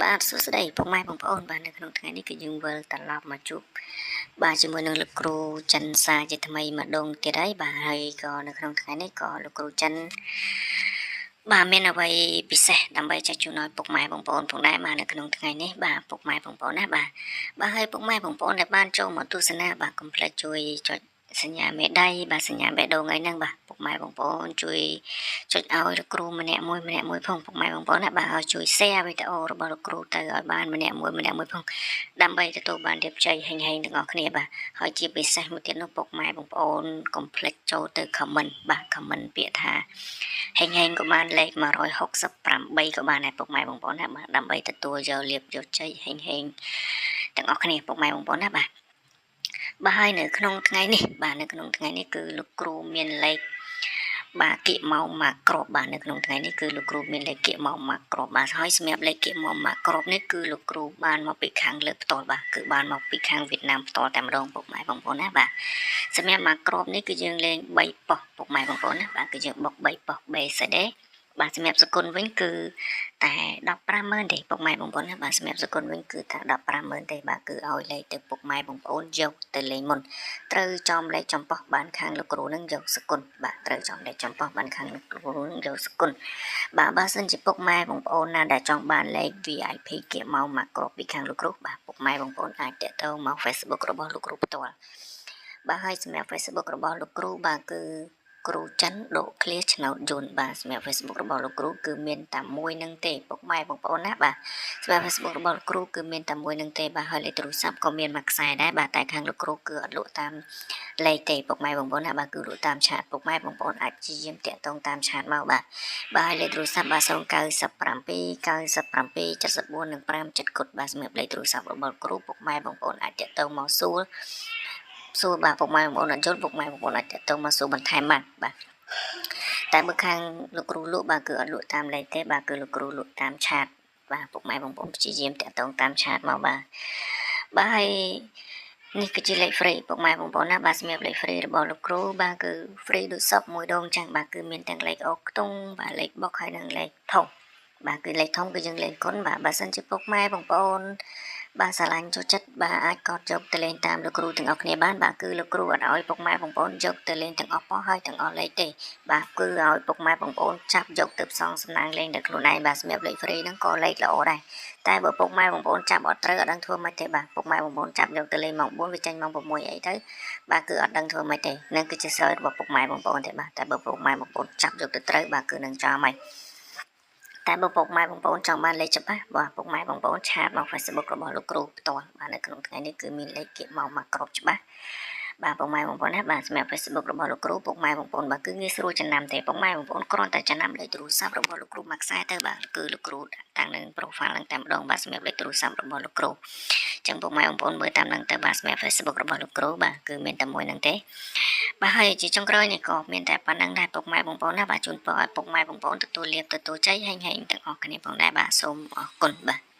បាទសួស្តីពុកម៉ែបងប្អូនបាទនៅក្នុងថ្ងៃនេះគឺយើងវិលត្រឡប់មកជួបបាទជាមួយនឹងលោកគ្រូចិនសាជាថ្មីម្ដងទៀតហើយបាទហើយក៏នៅក្នុងថ្ងៃនេះក៏លោកគ្រូចិនបាទមានអ្វីពិសេសដើម្បីចែកជូនឲ្យពុកម៉ែបងប្អូនផងដែរបាទនៅក្នុងថ្ងៃនេះបាទពុកម៉ែបងប្អូនណាបាទហើយពុកម៉ែបងប្អូនដែលបានចូលមកទស្សនាបាទកុំភ្លេចជួយចុចសញ្ញាមេដៃបាទសញ្ញាបេះដូងអីហ្នឹងបាទពុកម៉ែបងប្អូនជួយចុចឲ្យលោកគ្រូម្នាក់មួយផងពុកម៉ែបងប្អូនណាបាទឲ្យជួយ share វីដេអូរបស់លោកគ្រូទៅឲ្យបានម្នាក់មួយផងដើម្បីទទួលបានជោគជ័យហេងទាំងអស់គ្នាបាទហើយជាពិសេសមួយទៀតនោះពុកម៉ែបងប្អូនកុំភ្លេចចូលទៅ comment បាទ comment ពាក្យថាហេងក៏បានលេខ168ក៏បានដែរពុកម៉ែបងប្អូនណាបាទដើម្បីទទួលយកលាភយកជ័យហេងទាំងអស់គ្នាពុកម៉ែបងប្អូនណាបាទហើយនៅក្នុងថ្ងៃនេះគឺលោកគ្រូមានលេខបាទគៀកមកមកក្របបាទនៅក្នុងថ្ងៃនេះគឺលោកគ្រូមានលេខគៀកមកមកក្របបាទហើយសម្រាប់លេខគៀកមកមកក្របនេះគឺលោកគ្រូបានមកពីខាងលើផ្ទាល់បាទគឺបានមកពីខាងវៀតណាមផ្ទាល់តែម្ដងពុកម៉ែបងប្អូនណាបាទសម្រាប់មកក្របនេះគឺយើងលេង3ប៉ុស្តិ៍ពុកម៉ែបងប្អូនណាបាទគឺយើងបុក3ប៉ុស្តិ៍ BCD បាទសម្រាប់សគុណវិញគឺតែ150,000ទេពុកម៉ែបងប្អូនណាបាទសម្រាប់សគុណវិញគឺតែ150,000ទេបាទគឺឲ្យលេខទៅពុកម៉ែបងប្អូនយកទៅលេងមុនត្រូវចំលេខចំប៉ុស្តិ៍បានខាងលោកគ្រូនឹងយកសគុណបាទត្រូវចំលេខចំប៉ុស្តិ៍បានខាងលោកគ្រូនឹងយកសគុណបាទបើសិនជាពុកម៉ែបងប្អូនណាដែលចង់បានលេខ VIP គៀកមកក្របពីខាងលោកគ្រូបាទពុកម៉ែបងប្អូនអាចតាក់ទងមក Facebook របស់លោកគ្រូផ្ទាល់បាទហើយសម្រាប់ Facebook របស់លោកគ្រូបាទគឺគ្រូចិនដកឃ្លាឆ្នោតយន្តបាទសម្រាប់ Facebook របស់លោកគ្រូគឺមានតែមួយនឹងទេពុកម៉ែបងប្អូនណាបាទសម្រាប់ Facebook របស់លោកគ្រូគឺមានតែមួយនឹងទេបាទហើយលេខទូរស័ព្ទក៏មានមួយខ្សែដែរបាទតែខាងលោកគ្រូគឺអត់លក់តាមលេខទេពុកម៉ែបងប្អូនណាបាទគឺលក់តាមឆាតពុកម៉ែបងប្អូនអាចព្យាយាមតាក់ទងតាមឆាតមកបាទហើយលេខទូរស័ព្ទបាទ097 97 74 5 7 គត់បាទសម្រាប់លេខទូរស័ព្ទរបស់គ្រូពុកម៉ែបងប្អូនអាចតាក់ទងមកសួរបាទពុកម៉ែបងប្អូនអត់យល់ពុកម៉ែបងប្អូនអាចតាក់ទងមកសួរបន្ថែមបាទតែបើខាងលោកគ្រូលក់បាទគឺអត់លក់តាមលេខទេបាទគឺលោកគ្រូលក់តាមឆាតបាទពុកម៉ែបងប្អូនព្យាយាមតាក់ទងតាមឆាតមកបាទហើយនេះគឺជាលេខ free ពុកម៉ែបងប្អូនណាបាទសម្រាប់លេខ free របស់លោកគ្រូបាទគឺ free ដូចសពមួយដងចឹងបាទគឺមានទាំងលេខអូខ្ទង់បាទលេខបុកហើយនិងលេខធំបាទគឺលេខធំគឺយើងលេងគុណបាទបើសិនជាពុកម៉ែបងប្អូនបាទស្រឡាញ់ចូលចិត្តបាទអាចកត់យកទៅលេងតាមលោកគ្រូទាំងអស់គ្នាបានបាទគឺលោកគ្រូអត់ឲ្យពុកម៉ែបងប្អូនយកទៅលេងទាំងអស់ប៉ុស្តិ៍ហើយទាំងអស់លេខទេបាទគឺឲ្យពុកម៉ែបងប្អូនចាប់យកទៅផ្សងសំណាងលេងដល់ខ្លួនឯងបាទសម្រាប់លេខ free ហ្នឹងក៏លេខល្អដែរតែបើពុកម៉ែបងប្អូនចាប់អត់ត្រូវអត់ដឹងធ្វើម៉េចទេបាទពុកម៉ែបងប្អូនចាប់យកទៅលេងម៉ោង4វាចេញម៉ោង6អីទៅបាទគឺអត់ដឹងធ្វើម៉េចទេនឹងគឺជាស្រោចរបស់ពុកម៉ែបងប្អូនទេបាទតែបើពុកម៉ែបងប្អូនចាប់យកទៅត្រូវបាទគឺនឹងចាំហើយតែបើពុកម៉ែបងប្អូនចង់បានលេខច្បាស់បាទពុកម៉ែបងប្អូនឆាតមក Facebook របស់លោកគ្រូផ្ទាល់បាទនៅក្នុងថ្ងៃនេះគឺមានលេខគៀកមកគ្រប់ច្បាស់បាទពុកម៉ែបងប្អូនណាបាទសម្រាប់ Facebook របស់លោកគ្រូពុកម៉ែបងប្អូនបាទគឺងាយស្រួលចំណាំទេពុកម៉ែបងប្អូនគ្រាន់តែចំណាំលេខទូរស័ព្ទរបស់លោកគ្រូមួយខ្សែទៅបាទគឺលោកគ្រូតាំងនៅ profile ឡើងតែម្ដងបាទសម្រាប់លេខទូរស័ព្ទរបស់លោកគ្រូចឹងពុកម៉ែបងប្អូនមើលតាមហ្នឹងទៅបាទសម្រាប់ Facebook របស់លោកគ្រូបាទគឺមានតែមួយហ្នឹងទេបាទហើយជាចុងក្រោយនេះក៏មានតែប៉ុណ្្នឹងដែរពុកម៉ែបងប្អូនណាបាទជូនពរឲ្យពុកម៉ែបងប្អូនទទួលលាភទទួលជ័យហេងទាំងអស់គ្នាផងដែរបាទសូមអរគុណបាទ